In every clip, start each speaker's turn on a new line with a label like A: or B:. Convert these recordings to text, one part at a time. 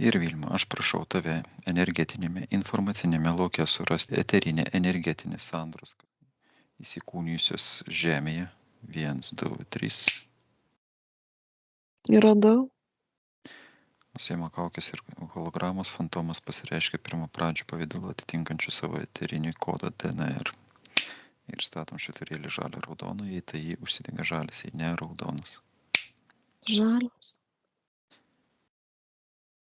A: Ir Vilma, aš prašau tave energetinėme, informacinėme lauke surasti eterinę energetinį sandruską įsikūnijusios žemėje. 1, 2, 3.
B: Radau.
A: Nusiima kaukės ir hologramos fantomas pasireiškia pirmo pradžių pavidalu atitinkančių savo eterinį kodą DNR. Ir statom švyturėlį žalią raudoną, jei tai jį užsidega žalias, jei ne raudonas.
B: Žalias.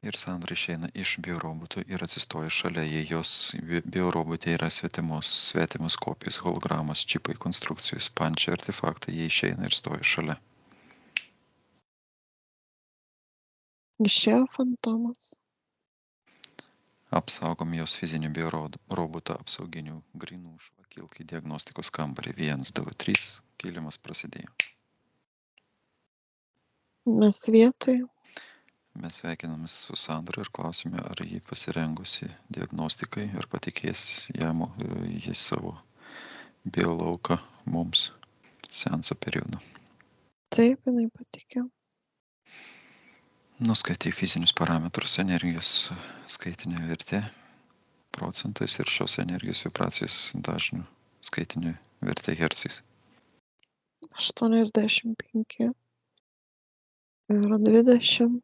A: Ir Sandra išeina iš biorobotų ir atsistoja šalia, jei jos biorobotė yra svetimos kopijos, hologramos, čipai, konstrukcijos, pančiai, artefaktai, jie išeina ir stoja šalia.
B: Išėjo fantomas.
A: Apsaugom jos fizinį biorobotą apsauginių grinų švakilk į diagnostikos kambarį. 1, 2, 3. Kilimas prasidėjo.
B: Mes vietoj.
A: Mes sveikinamės su Sandra ir klausime, ar ji pasirengusi diagnostikai, ar patikės jam į savo biolauką mums seanso periodu.
B: Taip, jinai patikė.
A: Nuskaityk fizinius parametrus, energijos skaitinė vertė procentais ir šios energijos vibracijos dažnių skaitinė vertė hercais.
B: 85 ir 20.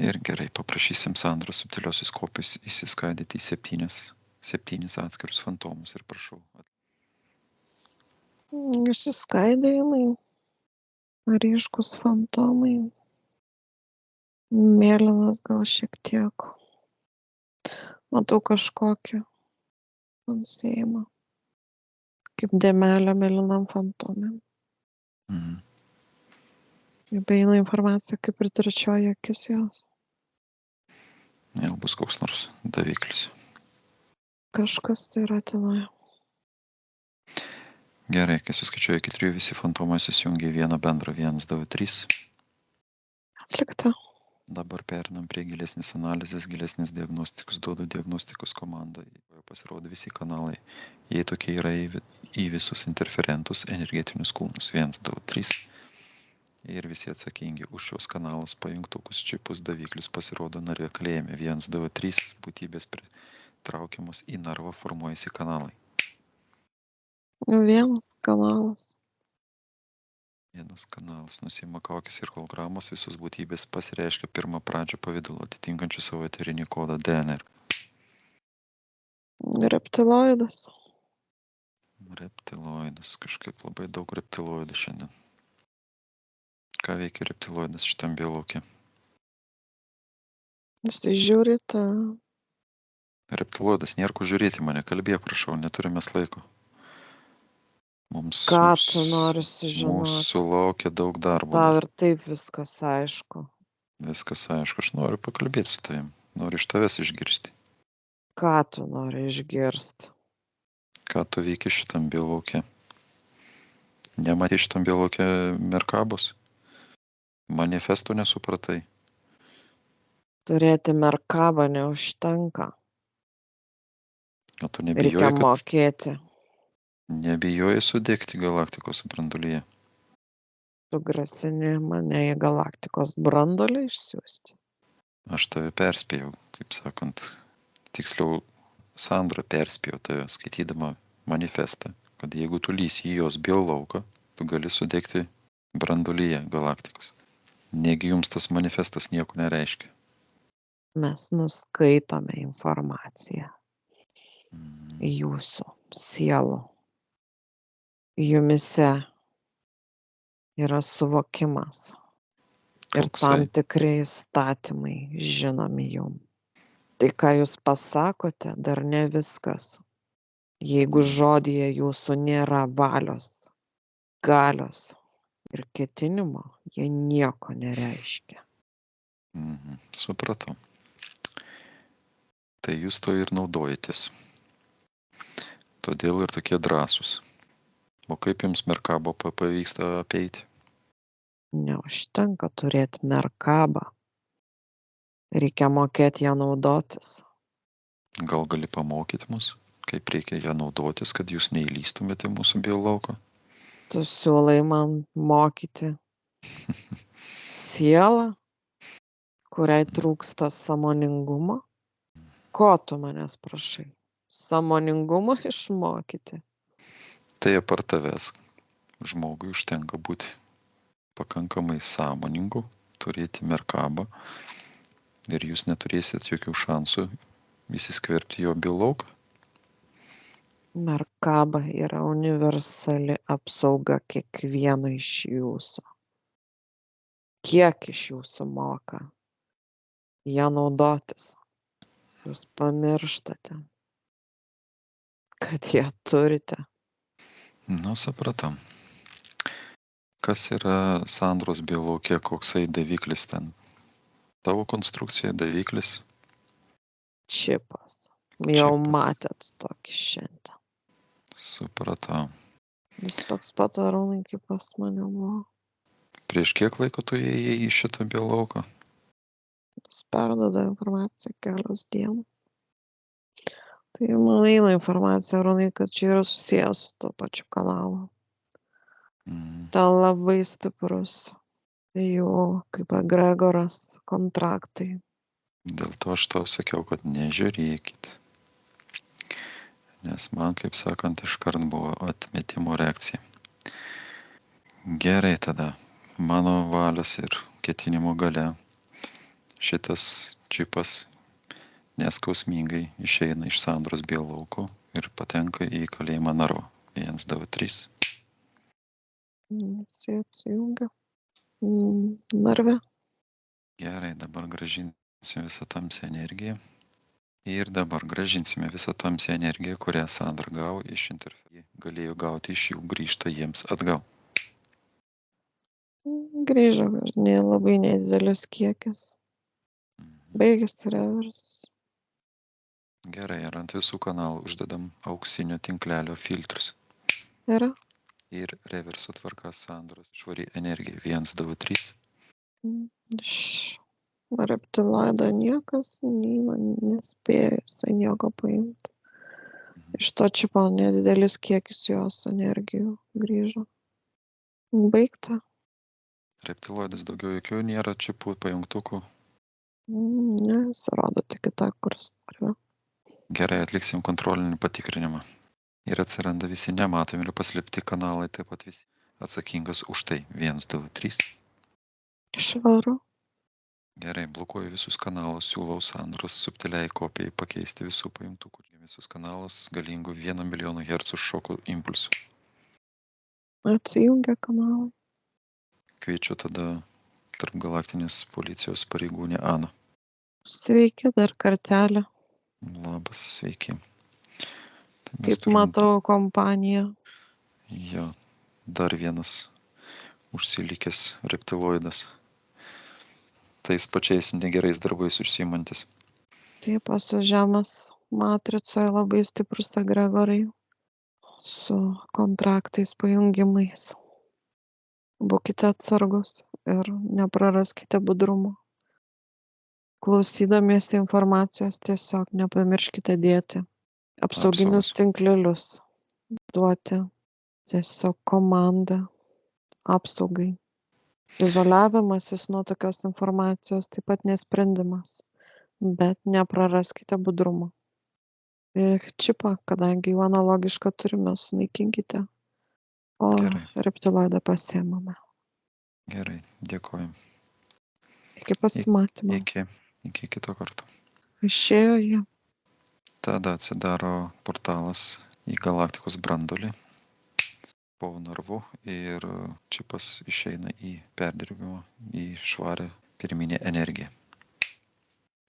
A: Ir gerai, paprašysim Sandros subtiliosios kopijos įsiskaidyti į septynis atskirus fantomus ir prašau.
B: Išsiskaidė jinai. Ryškus fantomai. Mėlynas gal šiek tiek. Matau kažkokį tamsėjimą. Kaip dėmelė mėlynam fantomė.
A: Mhm.
B: Beina informacija kaip ir trečioji akis jos.
A: Vėl bus koks nors daviklis.
B: Kažkas tai yra tenai.
A: Gerai, kai suskaičiuoju iki 3, visi fantomai susijungia į vieną bendrą. 1, 2, 3.
B: Atlikta.
A: Dabar perinam prie gilesnės analizės, gilesnės diagnostikos, duodu diagnostikos komandą. Pasirodo visi kanalai. Jei tokie yra į visus interferentus, energetinius kūnus. 1, 2, 3. Ir visi atsakingi už šios kanalus, pajungtukus, čipus, daviklius pasirodo narvė kalėjime. 1, 2, 3. Būtybės pritraukiamos į narvą, formuojasi kanalai.
B: Vienas kanalas.
A: Vienas kanalas nusiima kaukės ir hologramos, visos būtybės pasireiškia pirmą pradžią pavidalu atitinkančių savo eterinį kodą DNR.
B: Reptiloidas.
A: Reptiloidas. Kažkaip labai daug reptiloidų šiandien. Ką veikia reptiloidas šitam biolauke?
B: Jis žiūri tą.
A: Reptiloidas, nėra ko žiūrėti, mane kalbėk, prašau, neturime laiko.
B: Ką tu nori sužinoti?
A: Mūsų laukia daug darbo.
B: Tau ir taip viskas aišku.
A: Viskas aišku, aš noriu pakalbėti su tavim. Noriu iš tavęs išgirsti.
B: Ką tu nori išgirsti?
A: Ką tu veiki šitam biolauke? Nematei šitam biolauke Merkabos? Manifesto nesupratai?
B: Turėti Merkabą neužtenka.
A: O tu
B: Reikia mokėti.
A: Nebijoji sudegti galaktikos branduolyje?
B: Tu grasini mane į galaktikos branduolį išsiųsti.
A: Aš tave perspėjau, kaip sakant, tiksliau Sandra perspėjo tave skaitydama manifestą, kad jeigu tu lysi į jos biolauką, tu gali sudegti branduolyje galaktikos. Negi jums tas manifestas nieko nereiškia.
B: Mes nuskaitome informaciją. Jūsų sielų. Jumise yra suvokimas. Ir tam tikri įstatymai žinomi jum. Tai, ką jūs pasakote, dar ne viskas. Jeigu žodyje jūsų nėra valios, galios ir ketinimo, jie nieko nereiškia.
A: Supratau. Tai jūs to ir naudojatės. Todėl ir tokie drąsūs. O kaip jums Merkabo pavyksta apeiti?
B: Neužtenka turėti Merkabą. Reikia mokėti ją naudotis.
A: Gal gali pamokyti mus, kaip reikia ją naudotis, kad jūs neįlystumėte mūsų biolauko?
B: Tu siūlai man mokyti sielą? kuriai trūksta sąmoningumo. Ko tu manęs prašai? Sąmoningumo išmokyti.
A: Tai apart tavęs žmogui užtenka būti pakankamai sąmoningu, turėti merkabą ir jūs neturėsit jokių šansų įsiskverbti į jo biolauką.
B: Merkaba yra universali apsauga kiekvieno iš jūsų. Kiek iš jūsų moka ją naudotis? Jūs pamirštate, kad ją turite.
A: Nu, supratau. Kas yra Sandros biolaukė, koksai daviklis ten? Tavo konstrukcija daviklis?
B: Čipas. Jau matėt tokį šiandien.
A: Supratau.
B: Jis toks pat Arūnai, kaip pas mane buvo.
A: Prieš kiek laiko tu įėjai į šitą biolauką?
B: Jis perduoda informaciją kelios dienos. Tai man eina informacija, Arūnai, kad čia yra susijęs su tuo pačiu kanalu. Ten labai stiprus jų, kaip egregoras, kontraktai.
A: Dėl to aš tau sakiau, kad nežiūrėkit. Nes man, kaip sakant, iškart buvo atmetimo reakcija. Gerai tada. Mano valios ir ketinimo gale šitas čipas neskausmingai išeina iš Sandros biolauko ir patenka į kalėjimą Narvo. 1, 2, 3.
B: Jis atsijungia. Narve.
A: Gerai, dabar grąžinsim visą tamsią energiją. Ir dabar grąžinsime visą tamsią energiją, kurią Sandra gavo iš interferencijų. Galėjo gauti iš jų, grįžta jiems atgal.
B: Grįžo, labai nedidelis kiekis. Baigėsi reversas.
A: Gerai, ir ant visų kanalų uždedam auksinio tinklelio filtrus.
B: Yra?
A: Ir reverso tvarka Sandros švari energija. 1, 2, 3.
B: Iš reptiloido niekas nespėjo jisai nieko paimti. Iš to čipo nedidelis kiekis jos energijų grįžo. Baigta.
A: Reptiloidas daugiau jokių nėra čipų pajungtukų.
B: Ne, jis rodo tik į tą, kuris nori.
A: Gerai, atliksim kontrolinį patikrinimą. Ir atsiranda visi nematomi ir paslėpti kanalai, taip pat visi atsakingas už tai. 1, 2, 3.
B: Švaru.
A: Gerai, blokuoju visus kanalus, siūlau Sandros subtiliai kopijai pakeisti visų pajungtukų. Visus kanalus galingų 1 milijono Hz šokų impulsų.
B: Atsijungia kanalai.
A: Kviečiu tada tarpgalaktinės policijos pareigūnę Aną.
B: Sveiki dar kartelį.
A: Labas, sveiki. Tai
B: Kaip matau kompaniją.
A: Jo, dar vienas užsilikęs reptiloidas. Tais pačiais negerais darbais užsiimantis.
B: Taip, esu žemės matricoje labai stiprus egregorai su kontraktais pajungimais. Būkite atsargus ir nepraraskite budrumo. Klausydamiesi informacijos tiesiog nepamirškite dėti apsauginius tinklelius. Duoti tiesiog komandą apsaugai. Izoliavimasis nuo tokios informacijos taip pat nesprendimas, bet nepraraskite budrumo. Ir čipą, kadangi jų analogišką turime, sunaikinkite, o reptiloidą pasiėmame.
A: Gerai, dėkojam.
B: Iki pasimatymo.
A: Iki kito karto.
B: Išėjo jie.
A: Tada atsidaro portalas į galaktikos branduolį po Narvu ir čipas išeina į perdirbimą, į švarę pirminę energiją.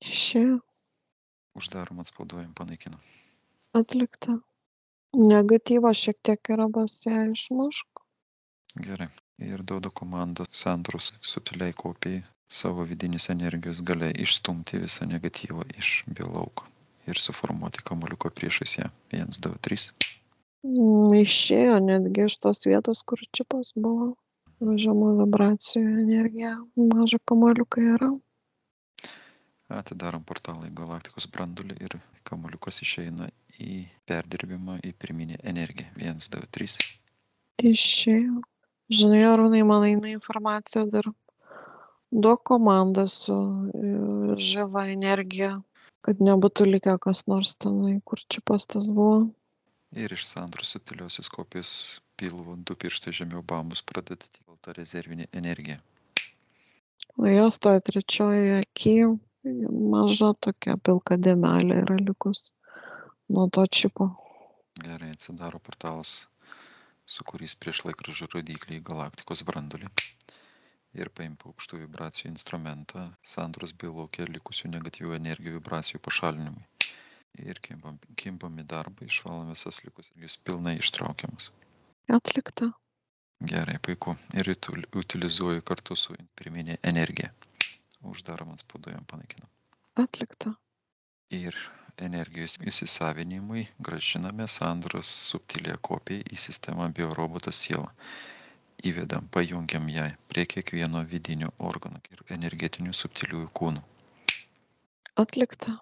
B: Išėjo.
A: Uždarom, atspauduojam, panaikinam.
B: Atlikta. Negatyvas šiek tiek yra, bas ją išmušk.
A: Gerai. Ir duodu komandą Sandros subtiliai kopijai savo vidinės energijos galia išstumti visą negatyvą iš biolauko ir suformuoti kamuoliuką priešais ją. 1, 2, 3.
B: Išėjo netgi iš tos vietos, kur čipas buvo. Žemų vibracijų energija, mažą kamuoliuką yra.
A: Atidarom portalą į galaktikos branduolį ir kamuoliukas išeina į perdirbimą, į pirminę energiją. 1, 2, 3.
B: Išėjo. Žinai, Arūnai, man eina informacija dar Duok komandą su žyva energija, kad nebūtų likę kas nors tenai, kur čipas tas buvo.
A: Ir iš sandros subtiliosios kopijos pilvo 2 pirštai žemiau bambus pradeda tiltą rezervinė energija.
B: O jos toje trečioje akyje maža tokia pilka dėmelė yra likus nuo to čipo.
A: Gerai, atsidaro portalas, su kuriais prieš laikrodžio rodiklį į galaktikos brandulį. Ir paimk aukštų vibracijų instrumentą sandros biologija likusių negatyvių energijų vibracijų pašalinimui. Ir kimbam į darbą, išvalam visas likusias, jūs pilnai ištraukiamas.
B: Atlikta.
A: Gerai, puiku. Ir utilizuoju kartu su pirminė energija. Uždarom atspauduojam, panaikinam.
B: Atlikta.
A: Ir energijos įsisavinimui grąžiname sandros subtilę kopiją į sistemą bioroboto sielą. Įvedam, pajungiam ją prie kiekvieno vidinio organo ir energetinių subtiliųjų kūnų.
B: Atlikta.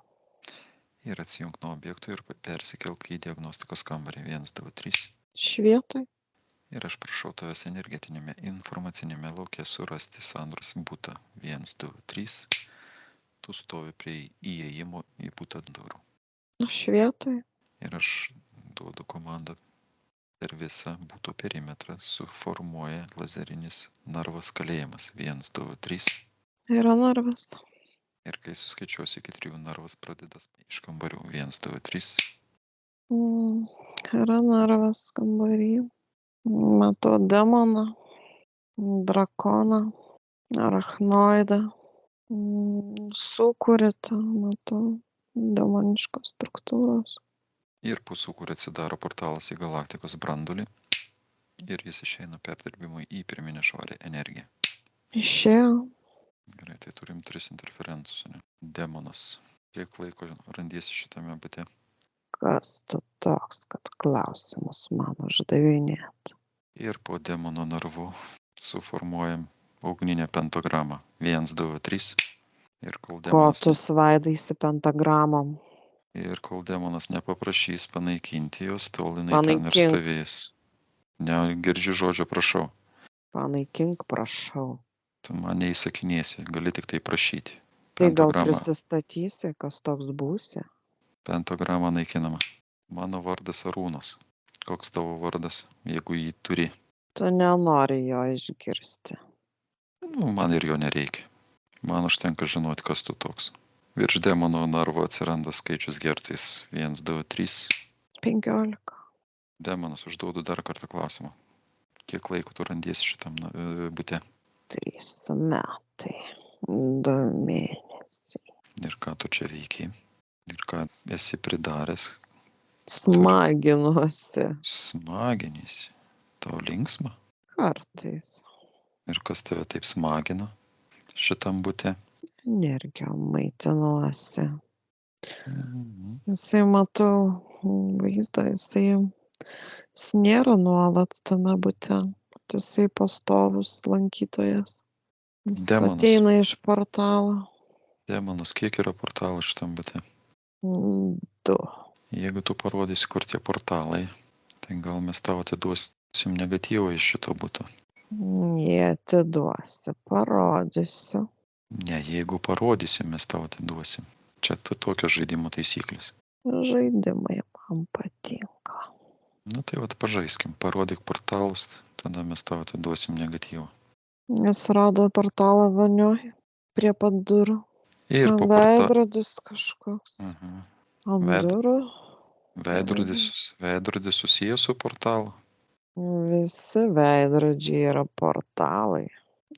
A: Ir atsijunk nuo objektų ir persikelk į diagnostikos kambarį 1, 2, 3.
B: Švietoj.
A: Ir aš prašau tavęs energetinėme informacinėme lauke surasti sandros butą 1, 2, 3. Tu stovi prie įėjimo į butą durų.
B: Švietoj.
A: Ir aš duodu komandą. Per visą buto perimetrą suformuoja lazerinis narvas kalėjimas 1, 2, 3.
B: Yra narvas.
A: Ir kai suskaičiuosiu iki 3, narvas pradeda iš kambarių 1, 2, 3.
B: Yra narvas kambarį. Matau demoną, drakoną, arachnoidą. Sukūrėte, matau, demoniškos struktūros.
A: Ir po sūkurio atsidaro portalas į galaktikos brandulį. Ir jis išeina perdirbimui į pirminę švarę energiją.
B: Išėjo.
A: Gerai, tai turim 3 interferentus, ne? Demonas. Kiek laiko randiesi šitame bute?
B: Kas tu toks, kad klausimus man uždavinėt?
A: Ir po demono narvu suformuojam ugninę pentagramą 1, 2, 3. Ir kol
B: Ko
A: demonas,
B: tu svaidaisi pentagramom?
A: ir kol demonas nepaprašys panaikinti jos, tol jinai ten ir
B: Panaikink.
A: stovės. Negirdžiu žodžio prašau.
B: Panaikink, prašau.
A: Tu man neįsakinėsi, gali tik tai prašyti.
B: Tai gal
A: Pentagramą,
B: prisistatysi, kas toks būsi?
A: pentagramą naikinama. Mano vardas Arūnas. Koks tavo vardas, jeigu jį turi?
B: Tu nenori jo išgirsti.
A: Man ir jo nereikia. Man užtenka žinoti, kas tu toks. Virš demono narvo atsiranda skaičius hercais 1, 2, 3.
B: 15.
A: Demonas, užduodu dar kartą klausimą. Kiek laiko tu randiesi šitam bute?
B: 3 metai. 2 mėnesiai.
A: Ir ką tu čia veikiai? Ir ką esi pridaręs?
B: Smaginuosi.
A: Smaginys. Tau linksma?
B: Kartais.
A: Ir kas tave taip smagina šitam bute?
B: Energijom maitinuosi.
A: Mhm.
B: Jisai matau vaizdą, jis nėra nuolat tame bute. Jisai pastovus lankytojas. Jis
A: Demonas.
B: ateina iš portalo.
A: Demonas, kiek yra portalų šitam bute?
B: 2.
A: Jeigu tu parodysi, kur tie portalai, tai gal mes tau atiduosim negatyvą iš šito buto.
B: Jie atiduosi, parodysiu.
A: Ne, jeigu parodysim, mes tau atiduosim. Čia tokios žaidimo taisyklės.
B: Žaidimai man patinka.
A: Nu tai vat pažaiskim, parodyk portalus, tada mes tau atiduosim negatyvą.
B: Jis rado portalą vanioj prie pat durų.
A: Ir
B: Ten
A: po portalą.
B: veidrodis kažkoks. Ant durų.
A: Veidrodis susijęs su portalu.
B: Visi veidrodžiai yra portalai.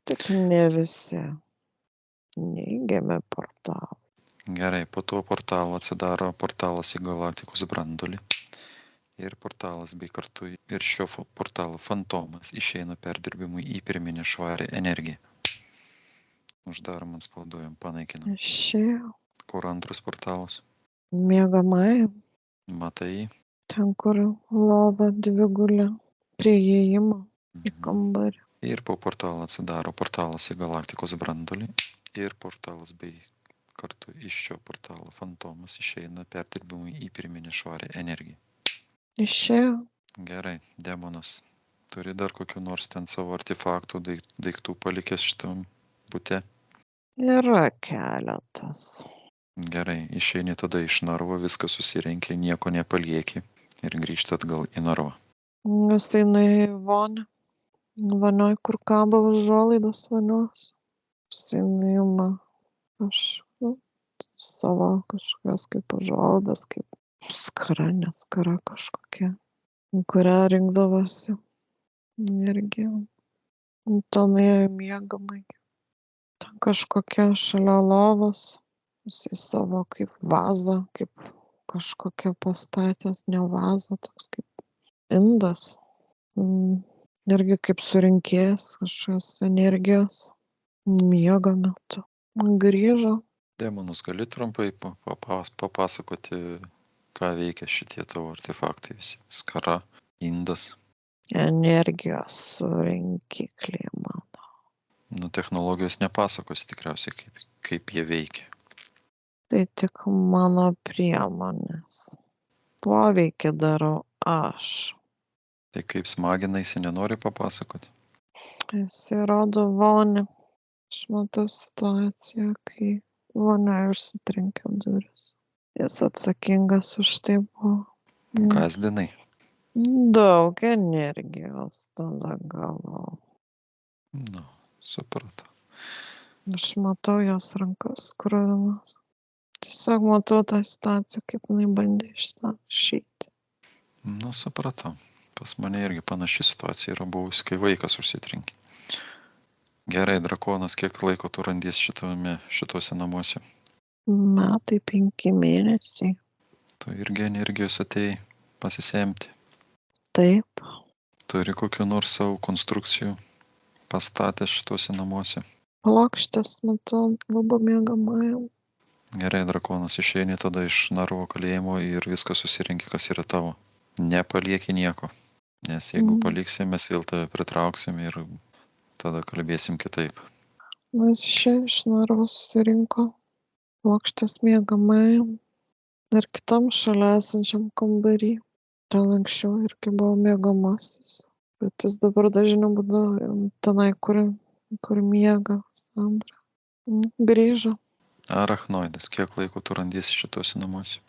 B: Tik ne visi. Neigiami portalai.
A: Gerai, po to portalo atsidaro portalas į galaktikos brandulį. Ir portalas bei kartu ir šio portalo fantomas išeina perdirbimui į pirminę švarę energiją. Uždarom, atspauduojam, panaikinam.
B: Išėjo.
A: Kur antras portalas?
B: Miegamajam.
A: Matai?
B: Ten, kur lova dvigulė. Prie įėjimo į kambarį.
A: Ir po portalo atsidaro portalas į galaktikos brandulį. Ir portalas bei kartu iš šio portalo fantomas išeina perdirbimui į pirminę švarę energiją.
B: Išėjo.
A: Gerai, demonas. Turi dar kokiu nors ten savo artefaktų, daiktų palikęs šitam bute?
B: Yra keletas.
A: Gerai, išeini tada iš narvo, viską susirenki, nieko nepalieki ir grįžti atgal į narvą.
B: Jisai nuėjo į vonią. Vonioj, kur kabo užuolaidos vonios. Jisai nuima savo kažkokias kaip užuolaidas, kaip skara, neskara kažkokia, kurią rinkdavosi irgi. To nuėjo į miegamąjį. Ten kažkokia šalia lovos. Jisai savo kaip vazą, kaip kažkokia pastatęs, ne vazą, toks kaip indas. Irgi kaip surinkėjas kažkokios energijos miego metu. Grįžo.
A: Demonus, gali trumpai papasakoti, ką veikia šitie tavo artefaktai visi? Skara, indas.
B: Energijos surinkikliai mano.
A: Technologijos nepasakosi tikriausiai, kaip jie veikia.
B: Tai tik mano priemonės. Poveikį darau aš.
A: Tai kaip smaginaisi, nenori papasakoti?
B: Jisai rodo vonį. Aš matau situaciją, kai vonioje užsitrenkia duris. Jis atsakingas už tai buvo.
A: Gazdinai.
B: Daug energijos tada gavau.
A: Supratau.
B: Aš matau jos rankas kruvinas. Tiesiog matau tą situaciją, kaip jinai bandė išeiti.
A: Supratau. Pas mane irgi panaši situacija yra buvusi, kai vaikas užsitrenkė. Gerai, drakonas, kiek laiko tu randies šituose namuose?
B: Metai 5 mėnesiai.
A: Tu irgi energijos atėjai pasisemti?
B: Taip.
A: Turi kokių nors savo konstrukcijų pastatęs šituose namuose?
B: Plokštės matau lubų miegamajam.
A: Gerai, drakonas, išeini tada iš narvo kalėjimo ir viską susirinki, kas yra tavo. Nepalieki nieko, nes jeigu paliksi, mes vėl tave pritrauksim ir tada kalbėsim kitaip.
B: Jis išėjo iš narvo, susirinko plokštės miegamajam ir kitam šalia esančiam kambarį. Ten anksčiau irgi buvo miegamasis, bet jis dabar dažniau būdavo tenai, kur miega Sandra. Grįžo.
A: Arachnoidas, kiek laiko tu randiesi šituose namuose?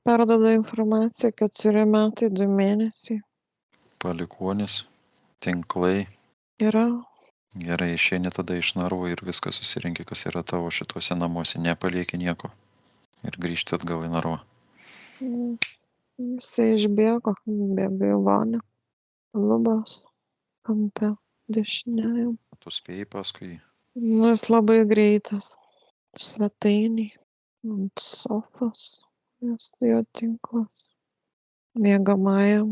B: Perduoda informaciją 4 metai 2 mėnesiai.
A: Palikuonis, tinklai.
B: Yra.
A: Gerai, išeini tada iš narvo ir viską susirinki, kas yra tavo šituose namuose, nepalieki nieko ir grįžti atgal į narvą.
B: Jisai išbėgo į vonią, lubos kampe dešiniajam.
A: Tu spėjai paskui jį?
B: Jis labai greitas. Svetainiai, ant sofos, jo tinklas. Miegamajam,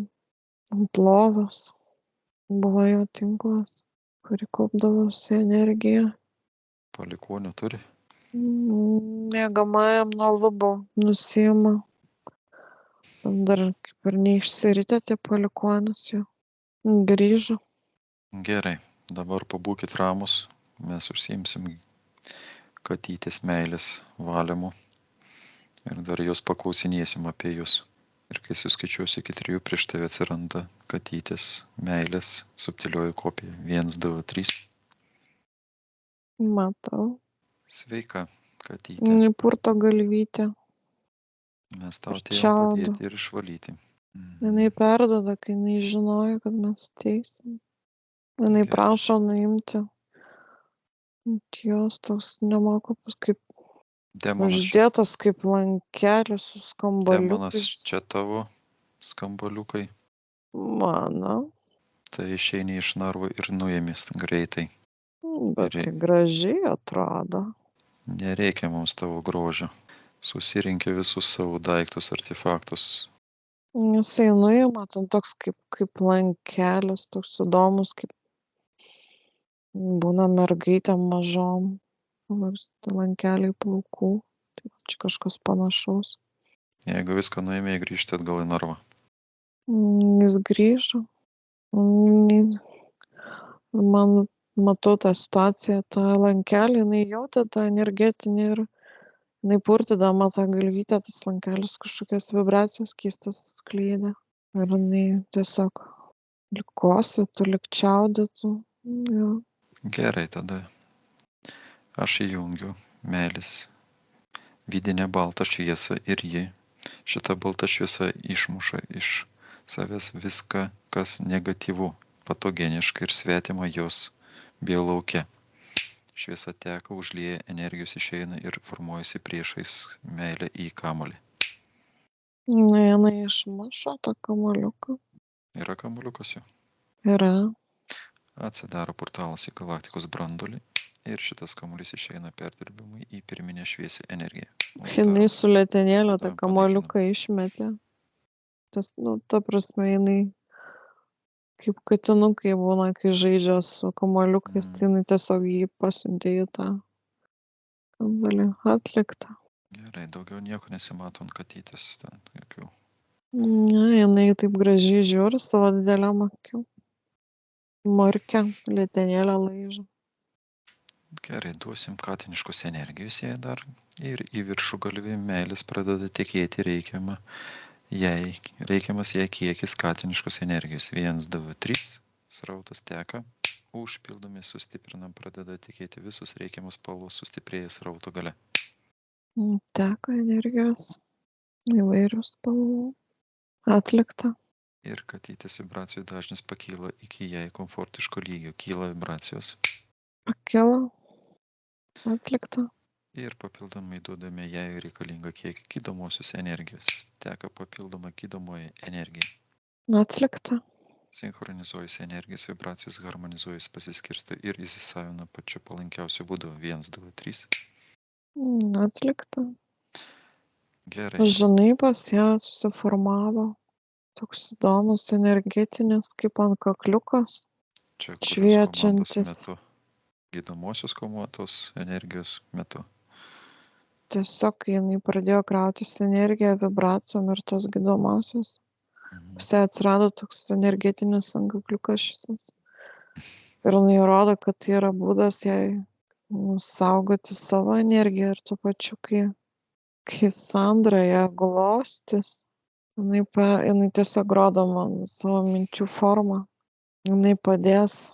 B: ant lovos buvo jo tinklas, kuri kaupdavosi energiją.
A: Palikuonių turi?
B: Miegamajam nuo lubų nusiima. Dar kaip ir neišsiritę tie palikuonis jo. Grįžo.
A: Gerai, dabar pabūkit ramus, mes užsiimsim katytės meilės valymu ir dar jos paklausinėsim apie jūs. Ir kai suskaičiuosiu iki 3, prieš tave atsiranda katytės meilės subtilioji kopija. 1, 2, 3.
B: Matau.
A: Sveika, katytė.
B: Purto galvytę.
A: Mes tau atėjom padėti ir išvalyti.
B: Jinai perduoda, kai jinai žinojo, kad mes ateisim. Jinai prašo nuimti. Jos toks nemoku, kaip uždėtas kaip lankelis su skambaliukais.
A: Demonas čia tavo skambaliukai.
B: Mano.
A: Tai išeini iš narvo ir nuėmės greitai.
B: Bet tai gražiai atrodo.
A: Nereikia mums tavo grožio. Susirinkė visus savo daiktus, artefaktus.
B: Jisai nuima, ten toks kaip lankelis, toks įdomus, kaip būna mergaitėm mažom. Lankeliai plaukų. Tai čia kažkas panašaus.
A: Jeigu viską nuėmė, grįžti atgal į narvą.
B: Jis grįžo. Man matau tą situaciją, tą lankelį, jinai jautė tą energetinį ir jinai purtydama tą galvytę, tas lankelis kažkokias vibracijas keistas skleidė. Ir jinai tiesiog likosi, tu lik čiaudytų.
A: Gerai, tada Aš įjungiu meilės vidinę baltą šviesą ir šita balta šviesa išmuša iš savęs viską, kas negatyvu, patogeniška ir svetima jos biolauke. Šviesa teka, užlieja, energijos išeina ir formuojasi priešais meilę į kamuolį.
B: Jinai išmuša tą kamuoliuką.
A: Yra kamuoliukas jau.
B: Yra.
A: Atsidaro portalas į galaktikos branduolį ir šitas kamuolys išeina perdirbimui į pirminę šviesią energiją.
B: Jinai su letenėlio tą
A: eksploatuojam,
B: kamuoliuką išmetė. Ta prasme, jinai kaip katinukai būna, kai žaidžia su kamuoliukais, tai jinai tiesiog jį pasiuntė į tą kambarį. Atlikta.
A: Gerai, daugiau nieko nesimato ant katytės, ten jokių.
B: Ne, jinai taip gražiai žiūri savo dideliam akim. Markia, letenėlio laižo.
A: Gerai, duosim katiniškos energijos jai dar ir į viršugalvį meilės pradeda tekėti reikiamas jai kiekis katiniškos energijos. 1, 2, 3, srautas teka, užpildomi, sustiprinam, pradeda tekėti visus reikiamus spalvos, sustiprėja srauto gale.
B: Teka energijos įvairius spalvų. Atlikta.
A: Ir katytės vibracijų dažnis pakyla iki jai komfortiško lygio. Kyla vibracijos.
B: Pakilo. Atlikta.
A: Ir papildomai duodame jai reikalingą kiekį gydomosios energijos. Teka papildoma gydomoji energija.
B: Atlikta.
A: Sinchronizuojasi energijos, vibracijos harmonizuojasi, pasiskirsto ir įsisavina pačiu palankiausiu būdu. 1, 2, 3.
B: Atlikta.
A: Gerai.
B: Žinai, pas ją susiformavo toks įdomus energetinis kaip ant kakliukas.
A: Čia
B: šviečiantis.
A: Metu. Gydomosios komandos energijos metu.
B: Tiesiog, kai jinai pradėjo krautis energiją, vibracijom ir tos gydomosios, pas ją atsirado toks energetinis antkakliukas šis. Ir jinai rodo, kad tai yra būdas jai saugoti savo energiją ir tuo pačiu, kai Sandra ją glostys, jinai tiesiog rodoma savo minčių formą. Jinai padės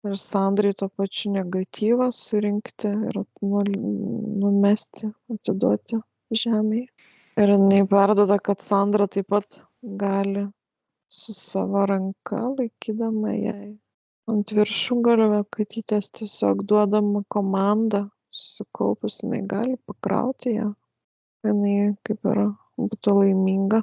B: ir Sandrai tuo pačiu negatyvą surinkti ir numesti, atiduoti žemėje. Ir jinai perduoda, kad Sandra taip pat gali su savo ranka, laikydama jai ant viršugalvio katytės, tiesiog duodama komandą, susikaupus, jinai gali pakrauti ją. Jinai kaip ir būtų laiminga,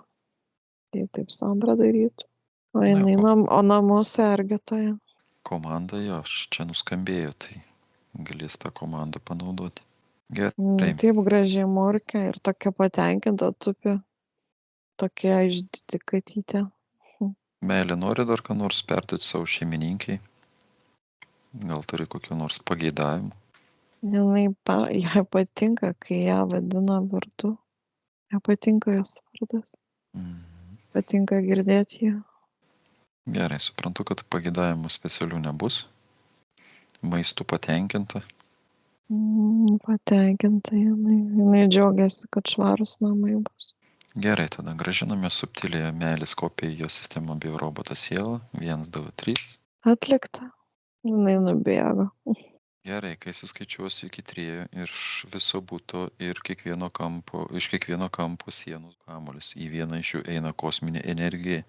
B: jei taip Sandra darytų. O jinai namus sergėtoja.
A: Komanda jo, čia nuskambėjo, tai galės tą komandą panaudoti. Gerai.
B: Taip gražiai murkia ir tokia patenkinta tupi, tokia išdidi katytė.
A: Meilė nori dar ką nors perduoti savo šeimininkiai? Gal turi kokių nors pageidavimų?
B: Jai patinka, kai ją vadina vardu. Jai patinka jos vardas. Patinka girdėti ją.
A: Gerai, suprantu, kad pageidavimų specialių nebus. Maistu patenkinta.
B: Patenkinta jinai džiaugiasi, kad švarus namai bus.
A: Gerai, tada grąžiname subtilėje meilės kopiją į jo sistemą biorobotą sielą. 1, 2, 3.
B: Atlikta. Jinai nubėgo.
A: Gerai, kai suskaičiuosiu iki 3 iš viso buto ir iš kiekvieno kampo sienų kamuolis. Į vieną iš jų eina kosminė energija,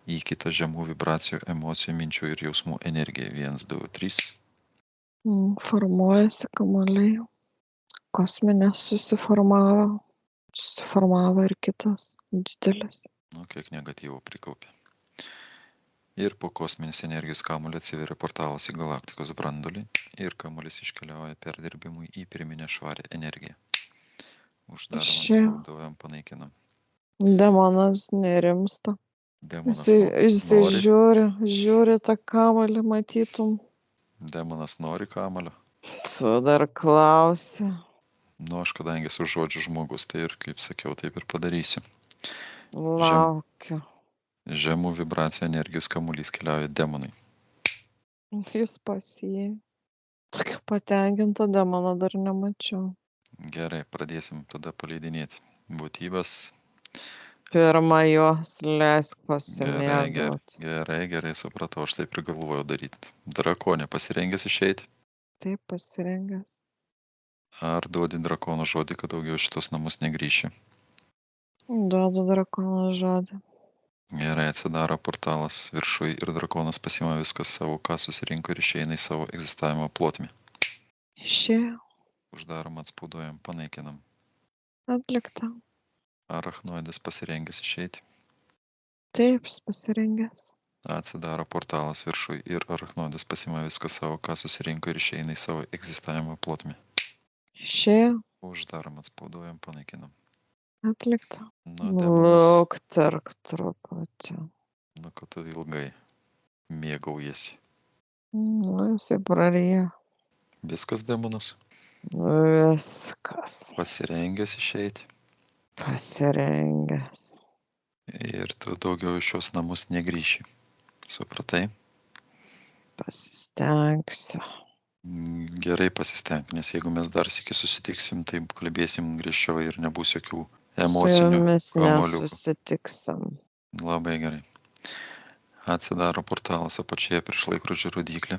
A: į kitą žemų vibracijų, emocijų, minčių ir jausmų energija. 1, 2, 3.
B: Formuojasi kamuoliai. Kosminės susiformavo ir kitas didelis.
A: Kiek negatyvo prikaupė. Ir po kosminės energijos kamuolio atsiveria portalas į galaktikos branduolį ir kamuolis iškeliauja perdirbimui į pirminę švarę energiją. Uždarom, atspauduojam, panaikinam.
B: Demonas nerimsta. Jisai žiūri tą kamuolį, matytum.
A: Demonas nori kamuolio.
B: Tu dar klausi.
A: Aš kadangi esu žodžių žmogus, tai ir kaip sakiau, taip ir padarysiu.
B: Laukiu.
A: Žemų vibracijų energijos kamuolys keliauja demonai.
B: Jis pasijai. Tokio patenkinto demono dar nemačiau.
A: Gerai, pradėsim tada paleidinėti būtybės.
B: Pirma juos leisk pasimėgauti.
A: Gerai, supratau, aš taip ir galvojau daryti. Drakonė, pasirengęs išeiti?
B: Taip, pasirengęs.
A: Ar duodi drakono žodį, kad daugiau šitos namus negrįši?
B: Duodu drakono žodį.
A: Gerai, atsidaro portalas viršui ir drakonas pasiima viskas savo, ką susirinko ir išeina į savo egzistavimo plotmę.
B: Išėjo.
A: Uždarom, atspauduojam, panaikinam.
B: Atlikta.
A: Arachnoidas pasirengęs išeiti.
B: Taip, jis pasirengęs.
A: Atsidaro portalas viršui ir arachnoidas pasiima viskas savo, ką susirinko ir išeina į savo egzistavimo plotmę.
B: Išėjo.
A: Uždarom, atspauduojam, panaikinam.
B: Atlikta.
A: Na, demonas,
B: Lukterk truputį.
A: nu, kad tu ilgai mėgaujasi.
B: Nu, jisai prarijo.
A: Viskas, demonas?
B: Viskas.
A: Pasirengęs išeiti.
B: Pasirengęs.
A: Ir tu daugiau iš šios namus negrįši. Supratai?
B: Pasistengsiu.
A: Gerai pasistenk, nes jeigu mes dar sykį susitiksim, tai kalbėsim griežčiau ir nebus jokių
B: Su
A: emocinių
B: jumis
A: kamuoliukų.
B: nesusitiksim.
A: Labai gerai. Atsidaro portalas apačioje prieš laikrodžio rodyklę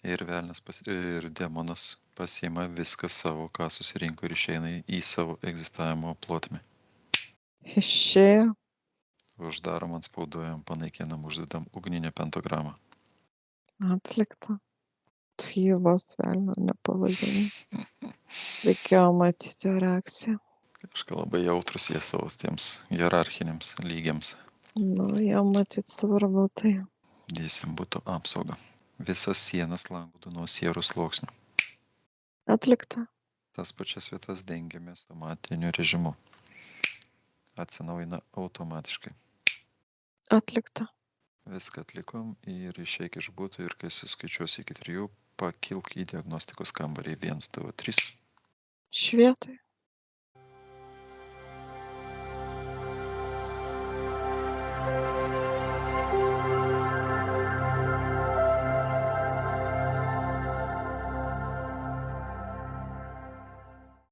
A: ir velnias ir demonas pasiima viską savo, ką susirinko ir išeina į savo egzistavimo plotmę.
B: Išėjo.
A: Uždarom, atspauduojam, panaikinam, uždedam ugninę pentagramą.
B: Atlikta. Tu jį vos velnio nepavadinai. Reikėjo matyti jo reakciją.
A: Kažką labai jautrus jie savo tiems hierarchiniams lygiams.
B: Nu, jam matyt svarbu tai.
A: Dėsim būtų apsaugą. Visas sienas langų nuo sierų sluoksnių.
B: Atlikta.
A: Tas pačias vietas dengiamės automatiniu režimu. Atsinaujina automatiškai.
B: Atlikta.
A: Viską atlikom ir išeik iš būtų ir kai suskaičiuosi iki 3, pakilk į diagnostikos kambarį 1, 2, 3.
B: Švietui.